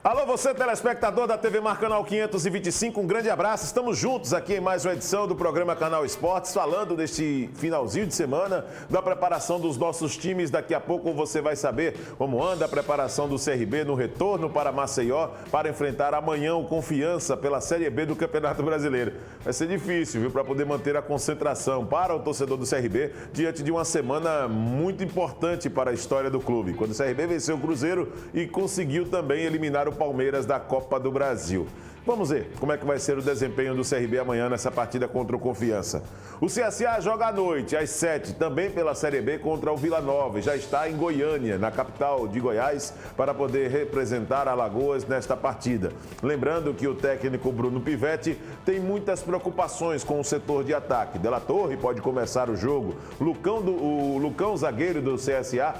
Alô, você telespectador da TV Mar Canal 525, um grande abraço. Estamos juntos aqui em mais uma edição do programa Canal Esportes, falando deste finalzinho de semana, da preparação dos nossos times. Daqui a pouco você vai saber como anda a preparação do CRB no retorno para Maceió, para enfrentar amanhã o Confiança pela Série B do Campeonato Brasileiro. Vai ser difícil, viu, para poder manter a concentração para o torcedor do CRB, diante de uma semana muito importante para a história do clube, quando o CRB venceu o Cruzeiro e conseguiu também eliminar o Palmeiras da Copa do Brasil. Vamos ver como é que vai ser o desempenho do CRB amanhã nessa partida contra o Confiança. O CSA joga à noite, às 7, também pela Série B contra o Vila Nova. Já está em Goiânia, na capital de Goiás, para poder representar Alagoas nesta partida. Lembrando que o técnico Bruno Pivetti tem muitas preocupações com o setor de ataque. Della Torre pode começar o jogo. O Lucão, zagueiro do CSA,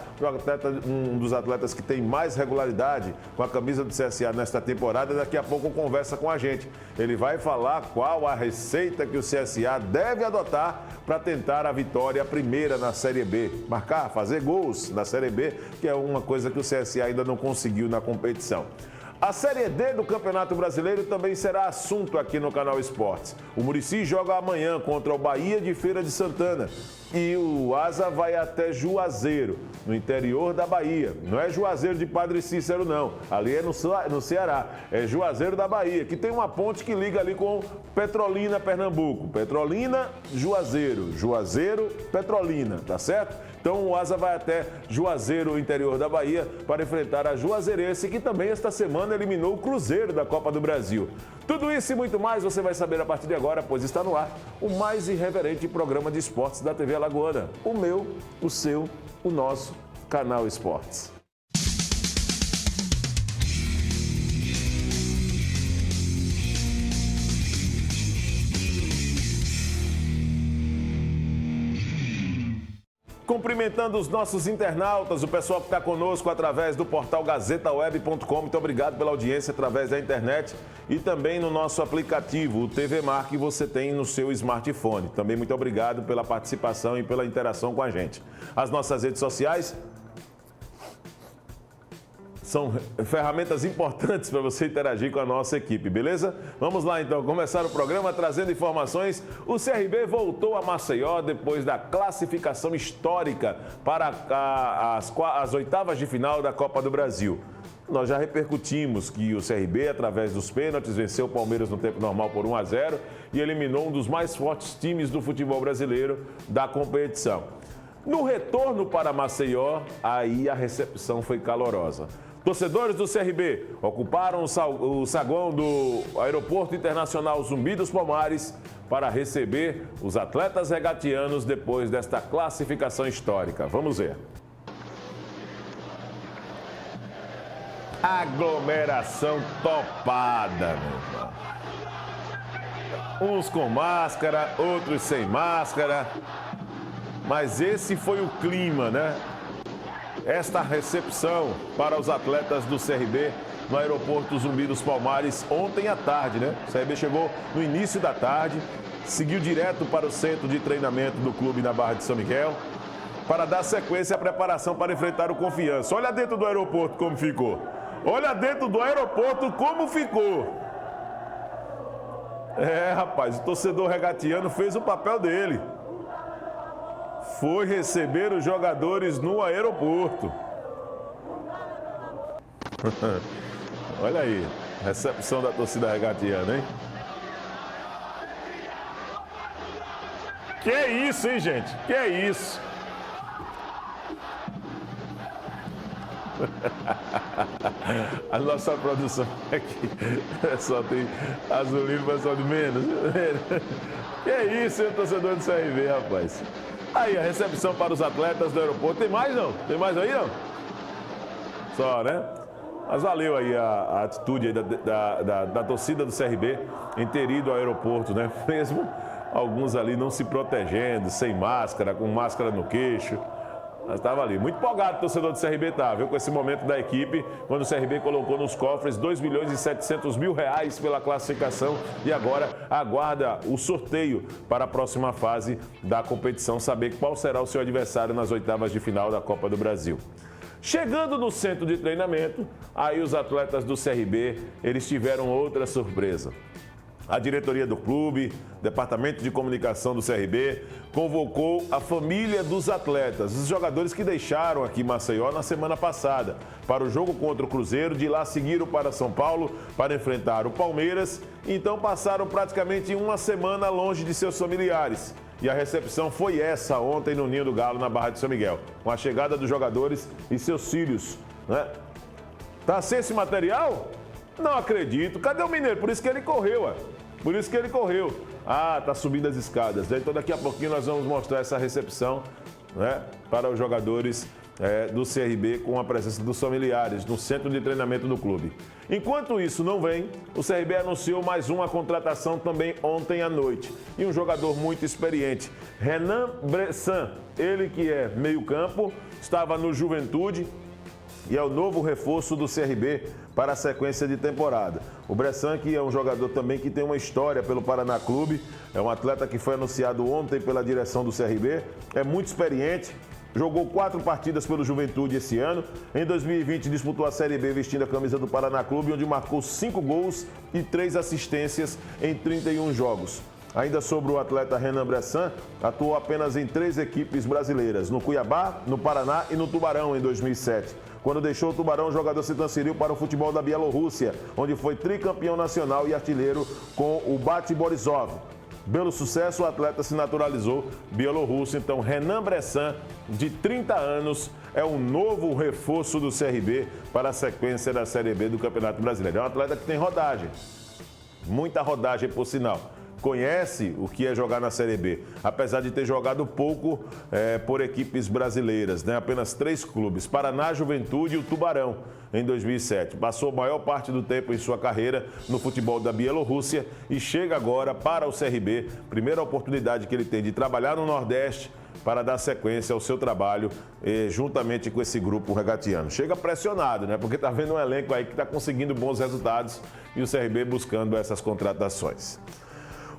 um dos atletas que tem mais regularidade com a camisa do CSA nesta temporada, daqui a pouco conversa com a gente. Ele vai falar qual a receita que o CSA deve adotar para tentar a vitória primeira na Série B. Marcar, fazer gols na Série B, que é uma coisa que o CSA ainda não conseguiu na competição. A Série D do Campeonato Brasileiro também será assunto aqui no Canal Esportes. O Muricy joga amanhã contra o Bahia de Feira de Santana. E o Asa vai até Juazeiro, no interior da Bahia. Não é Juazeiro de Padre Cícero, não. Ali é no Ceará. É Juazeiro da Bahia, que tem uma ponte que liga ali com Petrolina, Pernambuco. Petrolina, Juazeiro. Juazeiro, Petrolina, tá certo? Então o Asa vai até Juazeiro, interior da Bahia, para enfrentar a Juazeirense, que também esta semana eliminou o Cruzeiro da Copa do Brasil. Tudo isso e muito mais você vai saber a partir de agora, pois está no ar o mais irreverente programa de esportes da TV Alagoana. O meu, o seu, o nosso Canal Esportes. Cumprimentando os nossos internautas, o pessoal que está conosco através do portal gazetaweb.com. Muito obrigado pela audiência através da internet e também no nosso aplicativo, o TV Mar, que você tem no seu smartphone. Também muito obrigado pela participação e pela interação com a gente. As nossas redes sociais são ferramentas importantes para você interagir com a nossa equipe, beleza? Vamos lá então, começar o programa trazendo informações. O CRB voltou a Maceió depois da classificação histórica para as oitavas de final da Copa do Brasil. Nós já repercutimos que o CRB, através dos pênaltis, venceu o Palmeiras no tempo normal por 1-0 e eliminou um dos mais fortes times do futebol brasileiro da competição. No retorno para Maceió, aí a recepção foi calorosa. Torcedores do CRB ocuparam o saguão do Aeroporto Internacional Zumbi dos Palmares para receber os atletas regatianos depois desta classificação histórica. Vamos ver. Aglomeração topada, meu irmão. Uns com máscara, outros sem máscara. Mas esse foi o clima, né? Esta recepção para os atletas do CRB no Aeroporto Zumbi dos Palmares ontem à tarde, né? O CRB chegou no início da tarde, seguiu direto para o centro de treinamento do clube na Barra de São Miguel para dar sequência à preparação para enfrentar o Confiança. Olha dentro do aeroporto como ficou. Olha dentro do aeroporto como ficou. É, rapaz, o torcedor regatiano fez o papel dele. Foi receber os jogadores no aeroporto. Olha aí, recepção da torcida regatiana, hein? Que isso, hein, gente? Que isso? A nossa produção aqui só tem azulino, mas só de menos. Que isso, hein, torcedor do CRB, rapaz? Aí, a recepção para os atletas do aeroporto. Tem mais, não? Tem mais aí, não? Só, né? Mas valeu aí a atitude aí da torcida do CRB em ter ido ao aeroporto, né? Mesmo alguns ali não se protegendo, sem máscara, com máscara no queixo. Mas estava ali. Muito empolgado o torcedor do CRB tá, viu? Com esse momento da equipe, quando o CRB colocou nos cofres R$2.700.000 pela classificação e agora aguarda o sorteio para a próxima fase da competição, saber qual será o seu adversário nas oitavas de final da Copa do Brasil. Chegando no centro de treinamento, aí os atletas do CRB, eles tiveram outra surpresa. A diretoria do clube, departamento de comunicação do CRB, convocou a família dos atletas, os jogadores que deixaram aqui Maceió na semana passada, para o jogo contra o Cruzeiro. De lá seguiram para São Paulo para enfrentar o Palmeiras. Então passaram praticamente uma semana longe de seus familiares. E a recepção foi essa ontem no Ninho do Galo, na Barra de São Miguel, com a chegada dos jogadores e seus filhos, né? Tá sem esse material? Não acredito. Cadê o Mineiro? Por isso que ele correu, ué. Por isso que ele correu. Ah, tá subindo as escadas. Então daqui a pouquinho nós vamos mostrar essa recepção, né, para os jogadores do CRB, com a presença dos familiares no centro de treinamento do clube. Enquanto isso não vem, o CRB anunciou mais uma contratação também ontem à noite. E um jogador muito experiente, Renan Bressan, ele que é meio-campo, estava no Juventude e é o novo reforço do CRB para a sequência de temporada. O Bressan, que é um jogador também que tem uma história pelo Paraná Clube, é um atleta que foi anunciado ontem pela direção do CRB, é muito experiente. Jogou 4 partidas pelo Juventude esse ano. Em 2020 disputou a Série B vestindo a camisa do Paraná Clube, onde marcou 5 gols e 3 assistências em 31 jogos. Ainda sobre o atleta Renan Bressan, atuou apenas em 3 equipes brasileiras, no Cuiabá, no Paraná e no Tubarão em 2007. Quando deixou o Tubarão, o jogador se transferiu para o futebol da Bielorrússia, onde foi tricampeão nacional e artilheiro com o Bate Borisov. Pelo sucesso, o atleta se naturalizou bielorrusso. Então, Renan Bressan, de 30 anos, é o novo reforço do CRB para a sequência da Série B do Campeonato Brasileiro. É um atleta que tem rodagem, muita rodagem por sinal. Conhece o que é jogar na Série B, apesar de ter jogado pouco por equipes brasileiras, né? Apenas 3 clubes, Paraná, Juventude e o Tubarão, em 2007. Passou a maior parte do tempo em sua carreira no futebol da Bielorrússia e chega agora para o CRB, primeira oportunidade que ele tem de trabalhar no Nordeste para dar sequência ao seu trabalho juntamente com esse grupo regatiano. Chega pressionado, né? Porque está vendo um elenco aí que está conseguindo bons resultados e o CRB buscando essas contratações.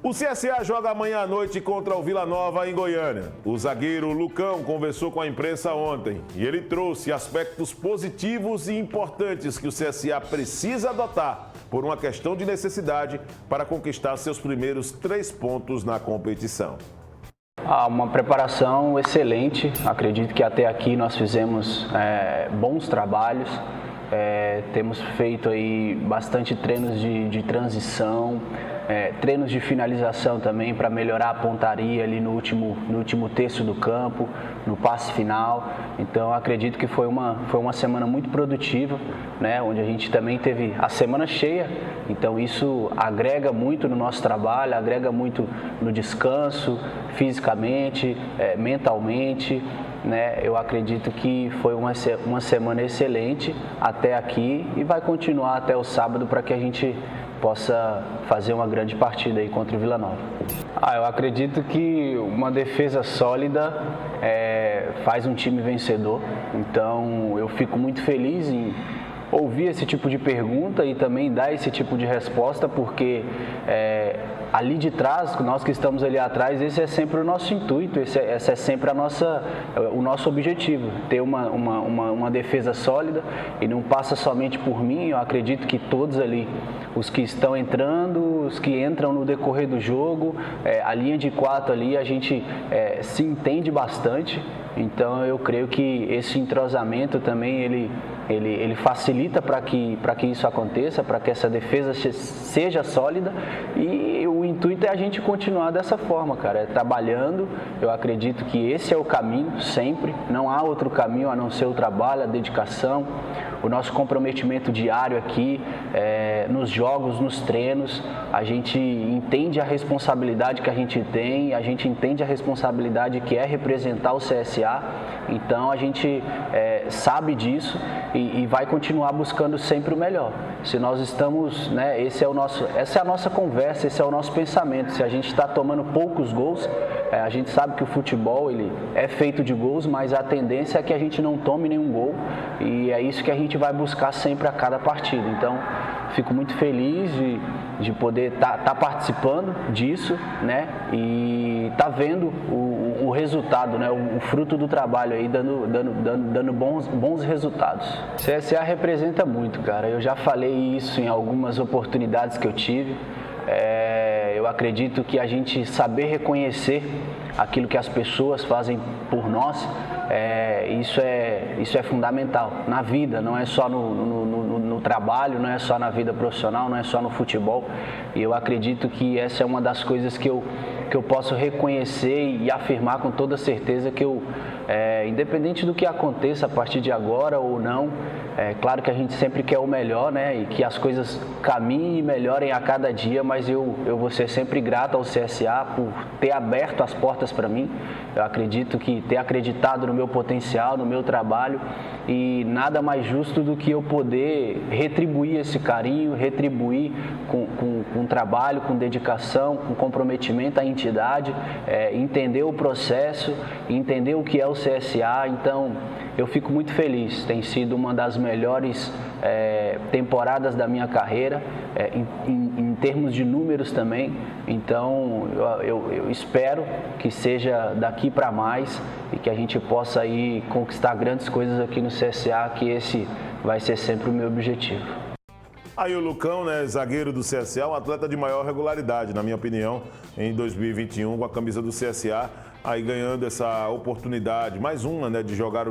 O CSA joga amanhã à noite contra o Vila Nova, em Goiânia. O zagueiro Lucão conversou com a imprensa ontem e ele trouxe aspectos positivos e importantes que o CSA precisa adotar por uma questão de necessidade para conquistar seus primeiros 3 pontos na competição. Uma preparação excelente. Acredito que até aqui nós fizemos bons trabalhos. Temos feito aí bastante treinos de transição, treinos de finalização também para melhorar a pontaria ali no último terço do campo, no passe final. Então acredito que foi uma semana muito produtiva, né? Onde a gente também teve a semana cheia. Então isso agrega muito no nosso trabalho, agrega muito no descanso, fisicamente, mentalmente. Né? Eu acredito que foi uma semana excelente até aqui e vai continuar até o sábado para que a gente possa fazer uma grande partida aí contra o Vila Nova. Eu acredito que uma defesa sólida faz um time vencedor, então eu fico muito feliz em ouvir esse tipo de pergunta e também dar esse tipo de resposta, porque ali de trás, nós que estamos ali atrás, esse é sempre o nosso intuito, esse é sempre o nosso objetivo, ter uma defesa sólida, e não passa somente por mim. Eu acredito que todos ali, os que estão entrando, os que entram no decorrer do jogo, a linha de 4 ali, a gente se entende bastante. Então eu creio que esse entrosamento também ele facilita para que isso aconteça, para que essa defesa seja sólida, e o intuito é a gente continuar dessa forma, cara, trabalhando. Eu acredito que esse é o caminho sempre, não há outro caminho a não ser o trabalho, a dedicação, o nosso comprometimento diário aqui, nos jogos, nos treinos. A gente entende a responsabilidade que a gente tem, a gente entende a responsabilidade que é representar o CSA, então a gente sabe disso e vai continuar buscando sempre o melhor. Se nós estamos, né, essa é a nossa conversa, esse é o nosso pensamento. Se a gente está tomando poucos gols, a gente sabe que o futebol ele é feito de gols, mas a tendência é que a gente não tome nenhum gol, e é isso que a gente vai buscar sempre a cada partida. Então, fico muito feliz de poder estar participando disso, né? E tá vendo o resultado, né? O fruto do trabalho aí dando bons resultados. CSA representa muito, cara. Eu já falei isso em algumas oportunidades que eu tive. Eu acredito que a gente saber reconhecer aquilo que as pessoas fazem por nós, isso é fundamental na vida, não é só no trabalho, não é só na vida profissional, não é só no futebol. E eu acredito que essa é uma das coisas que eu posso reconhecer e afirmar com toda certeza que independente do que aconteça a partir de agora ou não, é claro que a gente sempre quer o melhor, né? E que as coisas caminhem e melhorem a cada dia, mas eu vou ser sempre grato ao CSA por ter aberto as portas para mim. Eu acredito que ter acreditado no meu potencial, no meu trabalho, e nada mais justo do que eu poder retribuir esse carinho, retribuir com trabalho, com dedicação, com comprometimento à entidade, entender o processo, entender o que é o CSA. Então, eu fico muito feliz. Tem sido uma das melhores temporadas da minha carreira, em termos de números também. Então, eu espero que seja daqui para mais e que a gente possa aí conquistar grandes coisas aqui no CSA, que esse vai ser sempre o meu objetivo. Aí o Lucão, né, zagueiro do CSA, um atleta de maior regularidade, na minha opinião, em 2021, com a camisa do CSA, aí ganhando essa oportunidade, mais uma, né, de jogar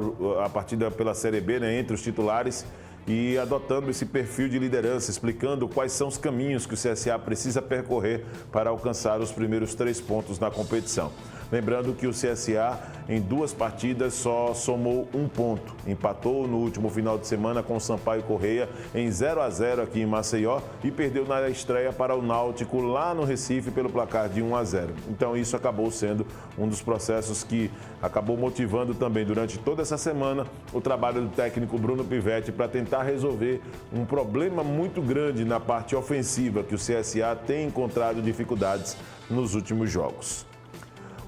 a partida pela Série B, né, entre os titulares, e adotando esse perfil de liderança, explicando quais são os caminhos que o CSA precisa percorrer para alcançar os primeiros 3 pontos na competição. Lembrando que o CSA, em 2 partidas, só somou 1 ponto. Empatou no último final de semana com o Sampaio Correia em 0-0 aqui em Maceió e perdeu na estreia para o Náutico lá no Recife pelo placar de 1-0. Então isso acabou sendo um dos processos que acabou motivando também durante toda essa semana o trabalho do técnico Bruno Pivetti para tentar resolver um problema muito grande na parte ofensiva que o CSA tem encontrado dificuldades nos últimos jogos.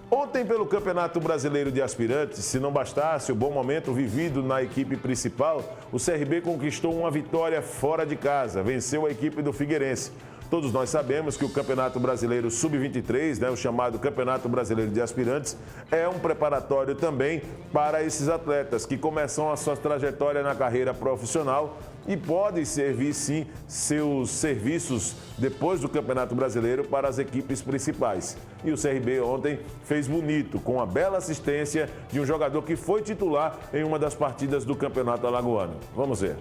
Ontem, pelo Campeonato Brasileiro de Aspirantes, se não bastasse o bom momento vivido na equipe principal, o CRB conquistou uma vitória fora de casa, venceu a equipe do Figueirense. Todos nós sabemos que o Campeonato Brasileiro Sub-23, né, o chamado Campeonato Brasileiro de Aspirantes, é um preparatório também para esses atletas que começam a sua trajetória na carreira profissional e podem servir, sim, seus serviços depois do Campeonato Brasileiro para as equipes principais. E o CRB ontem fez bonito, com a bela assistência de um jogador que foi titular em uma das partidas do Campeonato Alagoano. Vamos ver.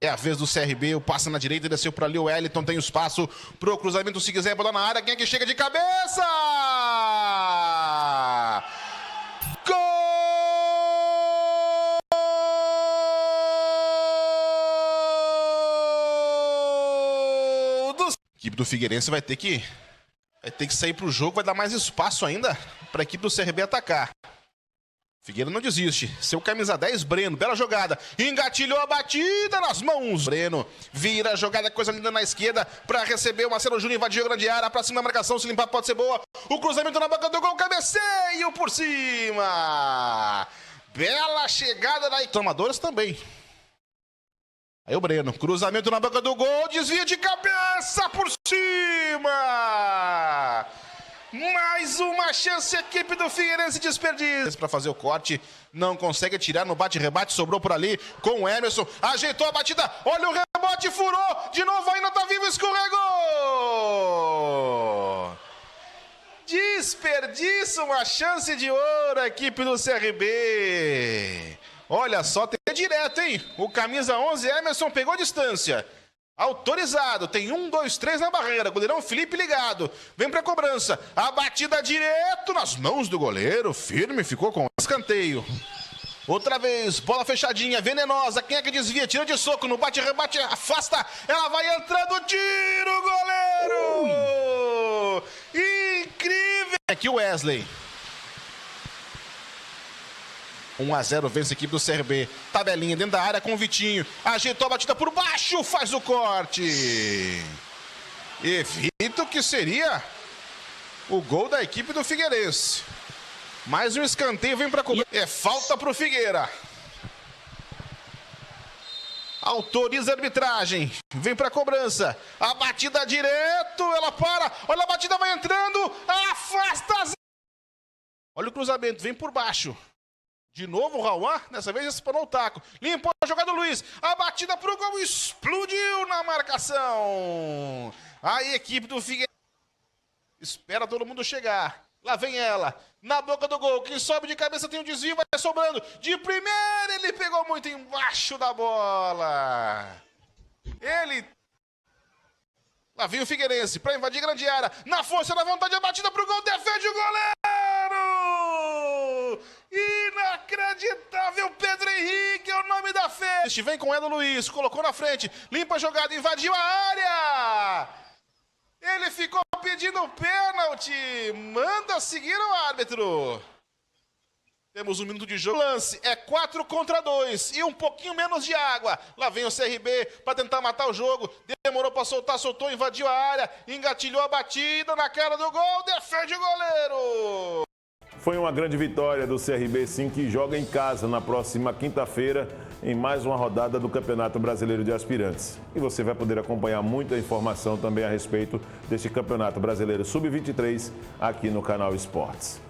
É a vez do CRB, o passe na direita, desceu para ali o Wellington, tem o espaço pro cruzamento, se quiser, bola na área, quem é que chega de cabeça? Gol! A equipe do Figueirense vai ter que sair pro jogo, vai dar mais espaço ainda para a equipe do CRB atacar. Figueira não desiste. Seu camisa 10, Breno. Bela jogada. Engatilhou a batida nas mãos. Breno vira a jogada, coisa linda na esquerda para receber. O Marcelo Júnior invadiu a grande área. Pra cima da marcação, se limpar pode ser boa. O cruzamento na boca do gol. Cabeceio por cima. Bela chegada da Tomadores também. Aí o Breno. Cruzamento na boca do gol. Desvia de cabeça por cima. Mais uma chance, a equipe do Figueirense desperdiça para fazer o corte, não consegue tirar no bate-rebate, sobrou por ali com o Emerson, ajeitou a batida, olha o rebote, furou, de novo ainda tá vivo, escorregou! Desperdiça uma chance de ouro a equipe do CRB. Olha só, tem direto, hein? O camisa 11, Emerson, pegou distância. Autorizado, tem 1, 2, 3 na barreira, goleirão Felipe ligado, vem pra cobrança, a batida direto nas mãos do goleiro, firme, ficou com escanteio. Outra vez, bola fechadinha, venenosa, quem é que desvia, tira de soco, no bate-rebate, afasta, ela vai entrando, tiro, goleiro! Incrível! Aqui o Wesley. 1-0 vence a equipe do CRB. Tabelinha dentro da área com o Vitinho. Ajeitou a batida por baixo, faz o corte. Evito que seria o gol da equipe do Figueirense. Mais um escanteio vem para cobrar. É falta para o Figueira. Autoriza a arbitragem. Vem para a cobrança. A batida direto. Ela para. Olha a batida, vai entrando. Afasta. Olha o cruzamento. Vem por baixo. De novo o Rauan. Dessa vez espanou o taco. Limpou a jogada do Luiz. A batida para o gol. Explodiu na marcação. A equipe do Figueirense espera todo mundo chegar. Lá vem ela. Na boca do gol. Quem sobe de cabeça tem um desvio. Vai sobrando. De primeira ele pegou muito embaixo da bola. Lá vem o Figueirense para invadir grande área. Na força, na vontade, a batida pro gol. Defende o goleiro. Inacreditável. Pedro Henrique é o nome da festa. Vem com ela, Luiz. Colocou na frente. Limpa a jogada. Invadiu a área. Ele ficou pedindo pênalti. Manda seguir o árbitro. Temos um minuto de jogo. O lance é 4 contra 2 e um pouquinho menos de água. Lá vem o CRB para tentar matar o jogo. Demorou para soltar, soltou, invadiu a área. Engatilhou a batida na cara do gol. Defende o goleiro. Foi uma grande vitória do CRB, sim, que joga em casa na próxima quinta-feira em mais uma rodada do Campeonato Brasileiro de Aspirantes. E você vai poder acompanhar muita informação também a respeito deste Campeonato Brasileiro Sub-23 aqui no Canal Esportes.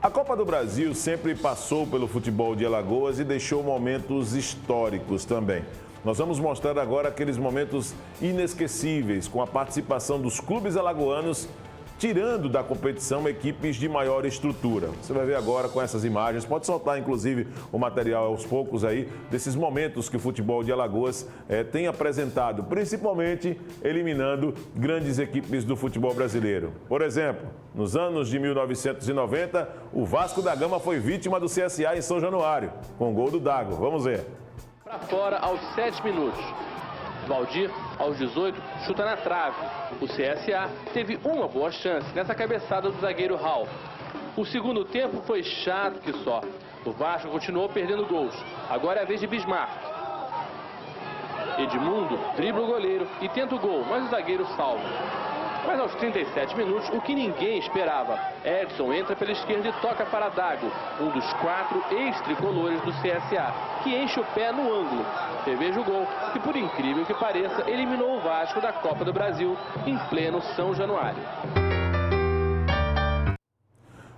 A Copa do Brasil sempre passou pelo futebol de Alagoas e deixou momentos históricos também. Nós vamos mostrar agora aqueles momentos inesquecíveis com a participação dos clubes alagoanos, tirando da competição equipes de maior estrutura. Você vai ver agora com essas imagens, pode soltar inclusive o material aos poucos aí, desses momentos que o futebol de Alagoas tem apresentado, principalmente eliminando grandes equipes do futebol brasileiro. Por exemplo, nos anos de 1990, o Vasco da Gama foi vítima do CSA em São Januário, com o gol do Dago. Vamos ver. Para fora aos 7 minutos. Valdir, aos 18, chuta na trave. O CSA teve uma boa chance nessa cabeçada do zagueiro Ralf. O segundo tempo foi chato que só. O Vasco continuou perdendo gols. Agora é a vez de Bismarck. Edmundo dribla o goleiro e tenta o gol, mas o zagueiro salva. Mas aos 37 minutos, o que ninguém esperava. Edson entra pela esquerda e toca para Dago, um dos 4 ex-tricolores do CSA, que enche o pé no ângulo. Veja o gol, que por incrível que pareça, eliminou o Vasco da Copa do Brasil em pleno São Januário.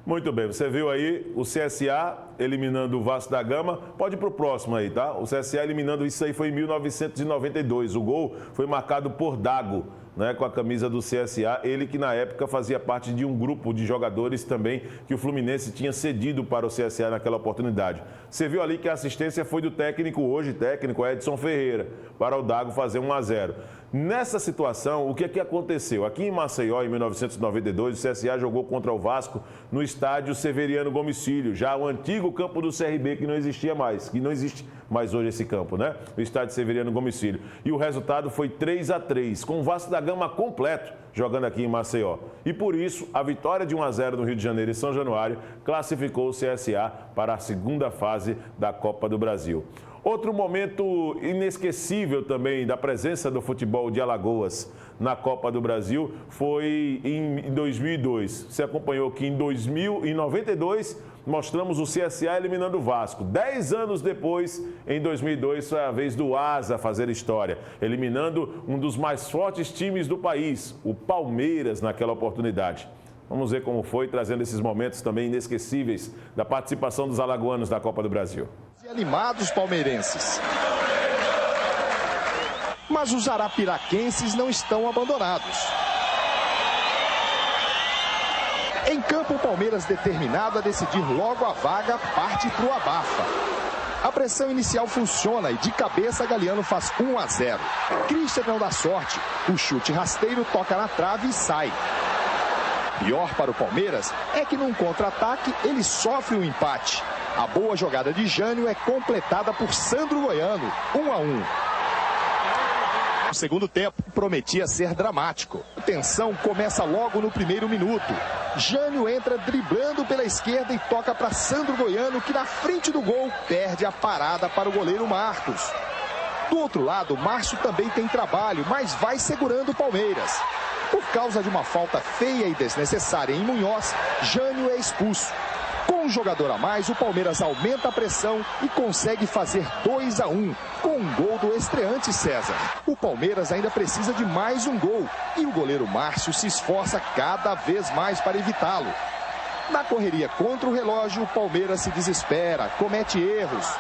Muito bem, você viu aí o CSA eliminando o Vasco da Gama. Pode ir para o próximo aí, tá? O CSA eliminando, isso aí foi em 1992. O gol foi marcado por Dago, né, com a camisa do CSA, ele que na época fazia parte de um grupo de jogadores também que o Fluminense tinha cedido para o CSA naquela oportunidade. Você viu ali que a assistência foi do técnico, hoje técnico Edson Ferreira, para o Dago fazer 1-0. Nessa situação, o que aconteceu? Aqui em Maceió, em 1992, o CSA jogou contra o Vasco no estádio Severiano Gomes Filho, já o antigo campo do CRB, que não existia mais, que não existe mais hoje esse campo, né? O estádio Severiano Gomes Filho. E o resultado foi 3-3, com o Vasco da Gama completo, jogando aqui em Maceió. E por isso, a vitória de 1-0 no Rio de Janeiro e São Januário classificou o CSA para a segunda fase da Copa do Brasil. Outro momento inesquecível também da presença do futebol de Alagoas na Copa do Brasil foi em 2002. Você acompanhou que em 92 mostramos o CSA eliminando o Vasco. 10 anos depois, em 2002, foi a vez do Asa fazer história, eliminando um dos mais fortes times do país, o Palmeiras, naquela oportunidade. Vamos ver como foi, trazendo esses momentos também inesquecíveis da participação dos alagoanos na Copa do Brasil. Animados palmeirenses. Mas os arapiraquenses não estão abandonados. Em campo, o Palmeiras, determinado a decidir logo a vaga, parte para o abafa. A pressão inicial funciona e de cabeça Galeano faz 1-0. Christian não dá sorte. O chute rasteiro toca na trave e sai. Pior para o Palmeiras é que num contra-ataque ele sofre um empate. A boa jogada de Jânio é completada por Sandro Goiano, 1-1. O segundo tempo prometia ser dramático. A tensão começa logo no primeiro minuto. Jânio entra driblando pela esquerda e toca para Sandro Goiano, que na frente do gol perde a parada para o goleiro Marcos. Do outro lado, Márcio também tem trabalho, mas vai segurando o Palmeiras. Por causa de uma falta feia e desnecessária em Munhoz, Jânio é expulso. Com um jogador a mais, o Palmeiras aumenta a pressão e consegue fazer 2-1, com um gol do estreante César. O Palmeiras ainda precisa de mais um gol e o goleiro Márcio se esforça cada vez mais para evitá-lo. Na correria contra o relógio, o Palmeiras se desespera, comete erros.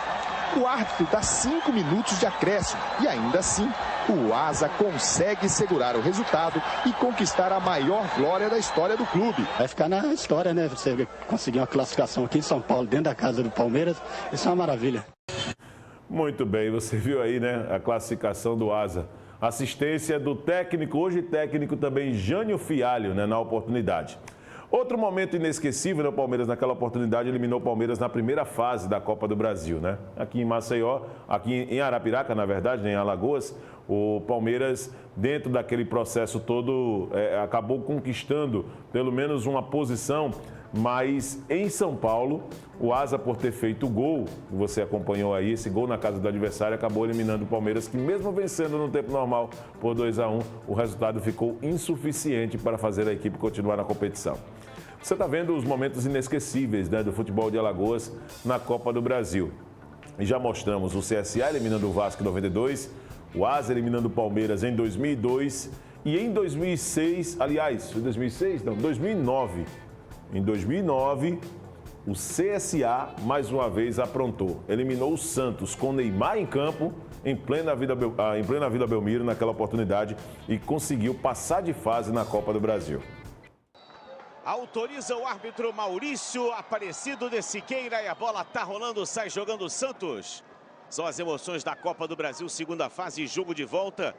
O árbitro dá 5 minutos de acréscimo e ainda assim, o Asa consegue segurar o resultado e conquistar a maior glória da história do clube. Vai ficar na história, né? Você conseguir uma classificação aqui em São Paulo, dentro da casa do Palmeiras, isso é uma maravilha. Muito bem, você viu aí, né, a classificação do Asa. Assistência do técnico, hoje técnico também, Jânio Fialho, né, na oportunidade. Outro momento inesquecível, né, o Palmeiras naquela oportunidade eliminou o Palmeiras na primeira fase da Copa do Brasil, né? Aqui em Maceió, aqui em Arapiraca, na verdade, né, em Alagoas, o Palmeiras, dentro daquele processo todo, acabou conquistando pelo menos uma posição, mas em São Paulo, o Asa, por ter feito o gol, você acompanhou aí, esse gol na casa do adversário, acabou eliminando o Palmeiras, que mesmo vencendo no tempo normal por 2-1, o resultado ficou insuficiente para fazer a equipe continuar na competição. Você está vendo os momentos inesquecíveis, né, do futebol de Alagoas na Copa do Brasil. E já mostramos o CSA eliminando o Vasco em 92, o Asa eliminando o Palmeiras em 2002 e em 2006, aliás, foi 2006? Não, 2009. Em 2009, o CSA mais uma vez aprontou. Eliminou o Santos com Neymar em campo, em plena Vila Belmiro naquela oportunidade e conseguiu passar de fase na Copa do Brasil. Autoriza o árbitro Maurício Aparecido de Siqueira e a bola tá rolando, sai jogando o Santos. São as emoções da Copa do Brasil, segunda fase, jogo de volta.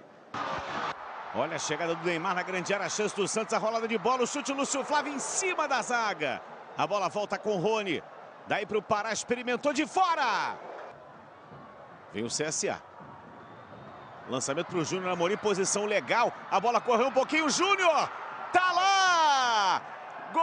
Olha a chegada do Neymar na grande área, a chance do Santos, a rolada de bola, o chute Lúcio Flávio em cima da zaga. A bola volta com o Rony. Daí para o Pará, experimentou de fora. Vem o CSA. Lançamento para o Júnior Amorim, posição legal. A bola correu um pouquinho, Júnior. Tá lá! Gol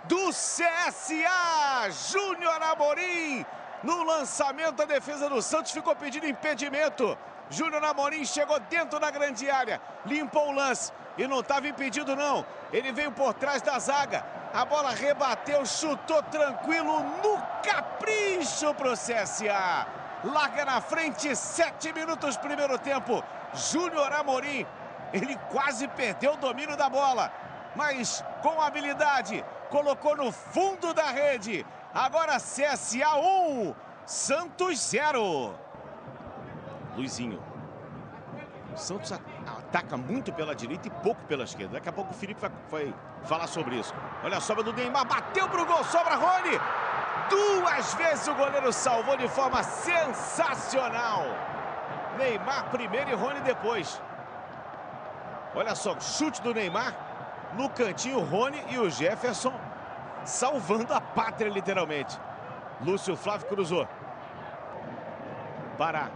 do CSA, Júnior Amorim. No lançamento, a defesa do Santos ficou pedindo impedimento. Júnior Amorim chegou dentro da grande área, limpou o lance e não estava impedido não. Ele veio por trás da zaga, a bola rebateu, chutou tranquilo no capricho para o CSA. Larga na frente, 7 minutos primeiro tempo. Júnior Amorim, ele quase perdeu o domínio da bola, mas com habilidade, colocou no fundo da rede. Agora CSA 1, Santos 0. Luizinho. O Santos ataca muito pela direita e pouco pela esquerda. Daqui a pouco o Felipe vai falar sobre isso. Olha a sobra do Neymar, bateu pro gol, sobra Rony. 2 vezes o goleiro salvou de forma sensacional. Neymar primeiro e Rony depois. Olha só, o chute do Neymar no cantinho, Rony e o Jefferson salvando a pátria, literalmente. Lúcio Flávio cruzou. Pará.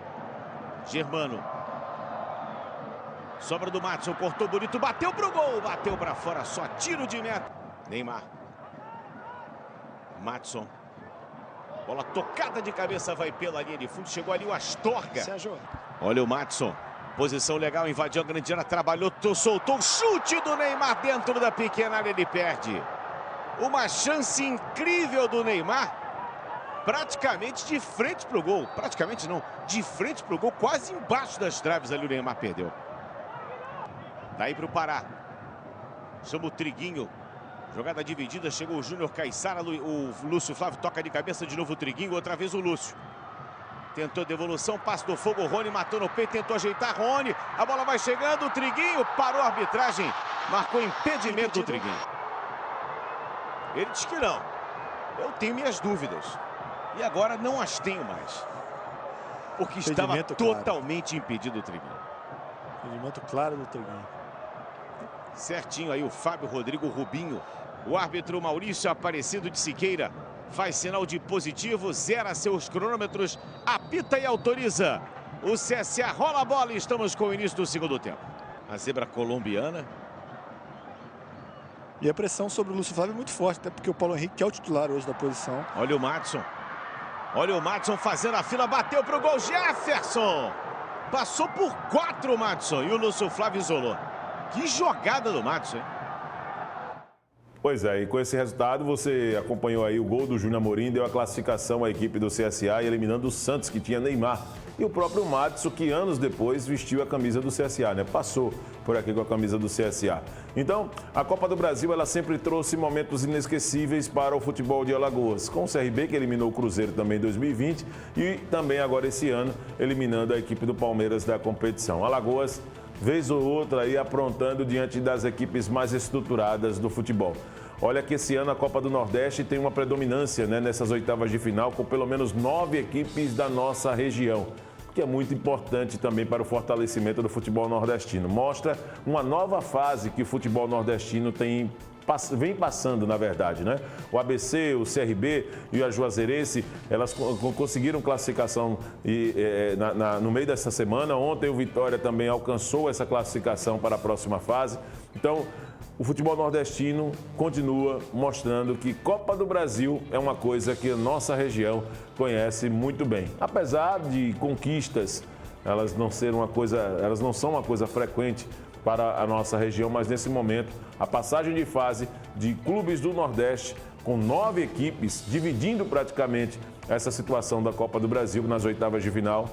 Germano. Sobra do Madson, cortou bonito, bateu pro gol. Bateu pra fora, só tiro de meta. Neymar. Madson. Bola tocada de cabeça, vai pela linha de fundo. Chegou ali o Astorga. Olha o Madson. Posição legal, invadiu a grande área, trabalhou, soltou o chute do Neymar dentro da pequena área, ele perde. Uma chance incrível do Neymar, praticamente de frente para o gol. Praticamente não, de frente para o gol, quase embaixo das traves ali o Neymar perdeu. Daí para o Pará. Chama o Triguinho. Jogada dividida, chegou o Júnior Caiçara, o Lúcio Flávio toca de cabeça de novo o Triguinho, outra vez o Lúcio. Tentou devolução, passe do fogo, o Rony matou no peito, tentou ajeitar Rony. A bola vai chegando, o Triguinho parou a arbitragem, marcou impedimento do Triguinho. Ele diz que não. Eu tenho minhas dúvidas. E agora não as tenho mais. Porque estava totalmente impedido o Triguinho. Impedimento claro do Triguinho. Certinho aí o Fábio Rodrigo Rubinho. O árbitro Maurício Aparecido de Siqueira faz sinal de positivo, zera seus cronômetros, apita e autoriza. O CSA rola a bola e estamos com o início do segundo tempo. A zebra colombiana. E a pressão sobre o Lúcio Flávio é muito forte, até porque o Paulo Henrique, que é o titular hoje da posição. Olha o Madson. Olha o Madson fazendo a fila, bateu pro gol, Jefferson. Passou por 4 o Madson e o Lúcio Flávio isolou. Que jogada do Matos, hein? Pois é, e com esse resultado você acompanhou aí o gol do Júnior Amorim, deu a classificação à equipe do CSA, eliminando o Santos, que tinha Neymar. E o próprio Matos, que anos depois vestiu a camisa do CSA, né? Passou por aqui com a camisa do CSA. Então, a Copa do Brasil, ela sempre trouxe momentos inesquecíveis para o futebol de Alagoas. Com o CRB, que eliminou o Cruzeiro também em 2020, e também agora esse ano, eliminando a equipe do Palmeiras da competição. Alagoas, vez ou outra aí aprontando diante das equipes mais estruturadas do futebol. Olha que esse ano a Copa do Nordeste tem uma predominância, né, nessas oitavas de final, com pelo menos 9 equipes da nossa região, que é muito importante também para o fortalecimento do futebol nordestino. Mostra uma nova fase que o futebol nordestino vem passando, na verdade, né? O ABC, o CRB e a Juazeirense, elas conseguiram classificação no meio dessa semana. Ontem o Vitória também alcançou essa classificação para a próxima fase. Então, o futebol nordestino continua mostrando que Copa do Brasil é uma coisa que a nossa região conhece muito bem. Apesar de conquistas, elas não são uma coisa frequente para a nossa região, mas nesse momento a passagem de fase de clubes do Nordeste com 9 equipes, dividindo praticamente essa situação da Copa do Brasil nas oitavas de final,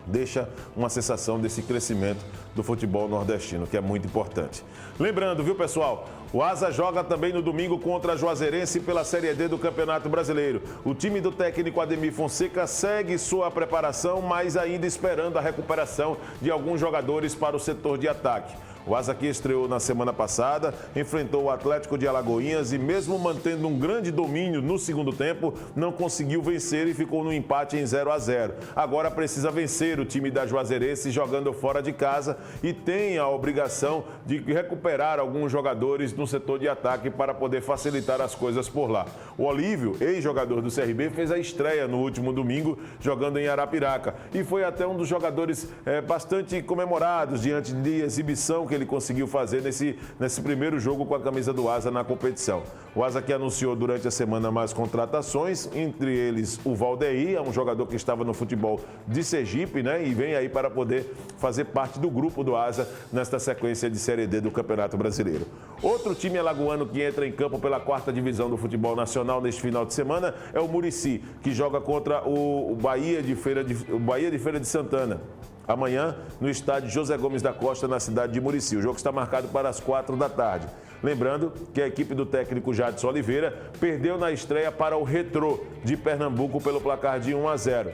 deixa uma sensação desse crescimento do futebol nordestino, que é muito importante. Lembrando, viu, pessoal? O Asa joga também no domingo contra a Juazeirense pela Série D do Campeonato Brasileiro. O time do técnico Ademir Fonseca segue sua preparação, mas ainda esperando a recuperação de alguns jogadores para o setor de ataque. O Asa, que estreou na semana passada, enfrentou o Atlético de Alagoinhas e, mesmo mantendo um grande domínio no segundo tempo, não conseguiu vencer e ficou no empate em 0-0. Agora precisa vencer o time da Juazeirense jogando fora de casa e tem a obrigação de recuperar alguns jogadores no setor de ataque para poder facilitar as coisas por lá. O Olívio, ex-jogador do CRB, fez a estreia no último domingo jogando em Arapiraca e foi até um dos jogadores bastante comemorados diante de exibição que ele conseguiu fazer nesse primeiro jogo com a camisa do Asa na competição. O Asa, que anunciou durante a semana mais contratações, entre eles o Valdeir, é um jogador que estava no futebol de Sergipe, né? E vem aí para poder fazer parte do grupo do Asa nesta sequência de Série D do Campeonato Brasileiro. Outro time alagoano que entra em campo pela 4ª divisão do futebol nacional neste final de semana é o Murici, que joga contra o Bahia de Feira de Santana. Amanhã, no estádio José Gomes da Costa, na cidade de Murici. O jogo está marcado para as 4 da tarde. Lembrando que a equipe do técnico Jadson Oliveira perdeu na estreia para o Retrô de Pernambuco pelo placar de 1-0.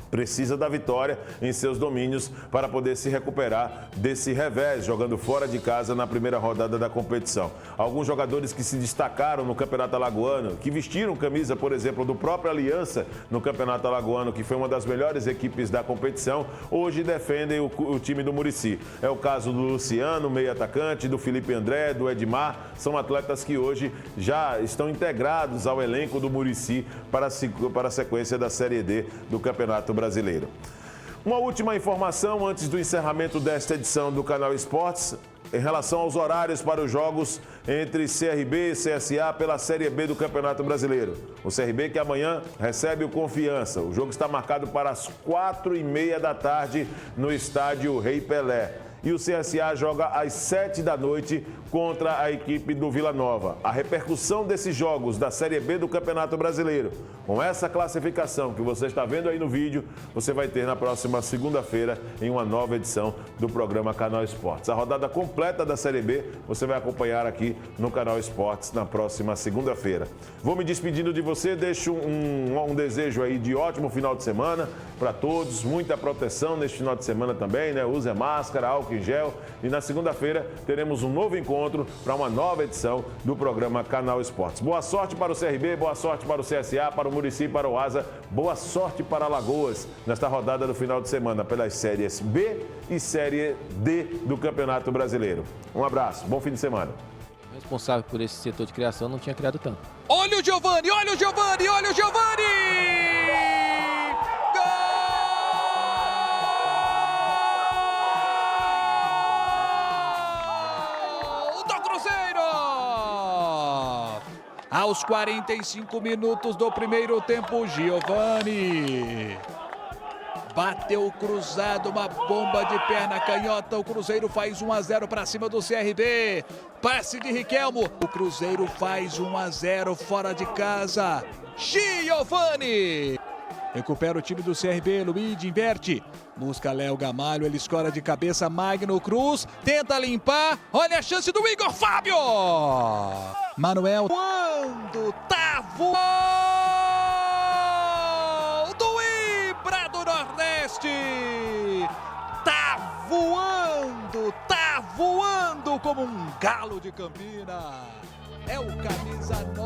Precisa da vitória em seus domínios para poder se recuperar desse revés, jogando fora de casa na primeira rodada da competição. Alguns jogadores que se destacaram no Campeonato Alagoano, que vestiram camisa, por exemplo, do próprio Aliança no Campeonato Alagoano, que foi uma das melhores equipes da competição, hoje defendem o time do Murici. É o caso do Luciano, meio atacante, do Felipe André, do Edmar. São atletas que hoje já estão integrados ao elenco do Murici para a sequência da Série D do Campeonato Brasileiro. Uma última informação antes do encerramento desta edição do Canal Esportes, em relação aos horários para os jogos entre CRB e CSA pela Série B do Campeonato Brasileiro. O CRB, que amanhã recebe o Confiança. O jogo está marcado para as 4h30 da tarde no estádio Rei Pelé. E o CSA joga às 7 da noite contra a equipe do Vila Nova. A repercussão desses jogos da Série B do Campeonato Brasileiro, com essa classificação que você está vendo aí no vídeo, você vai ter na próxima segunda-feira em uma nova edição do programa Canal Esportes. A rodada completa da Série B você vai acompanhar aqui no Canal Esportes na próxima segunda-feira. Vou me despedindo de você, deixo um desejo aí de ótimo final de semana para todos, muita proteção neste final de semana também, né? Use a máscara, álcool em gel, e na segunda-feira teremos um novo encontro para uma nova edição do programa Canal Esportes. Boa sorte para o CRB, boa sorte para o CSA, para o Murici, para o Asa, boa sorte para Alagoas nesta rodada do final de semana pelas séries B e Série D do Campeonato Brasileiro. Um abraço, bom fim de semana. O responsável por esse setor de criação não tinha criado tanto. Olha o Giovani, olha o Giovani, olha o Giovani! Aos 45 minutos do primeiro tempo, Giovani Bateu cruzado, uma bomba de perna canhota. O Cruzeiro faz 1-0 para cima do CRB. Passe de Riquelmo. O Cruzeiro faz 1-0 fora de casa. Giovani. Recupera o time do CRB, Luiz inverte. Busca Léo Gamalho, ele escora de cabeça, Magno Cruz. Tenta limpar, olha a chance do Igor Fábio. Manuel, quando tá voando do Ibra do Nordeste. Tá voando como um galo de Campina. É o camisa 9.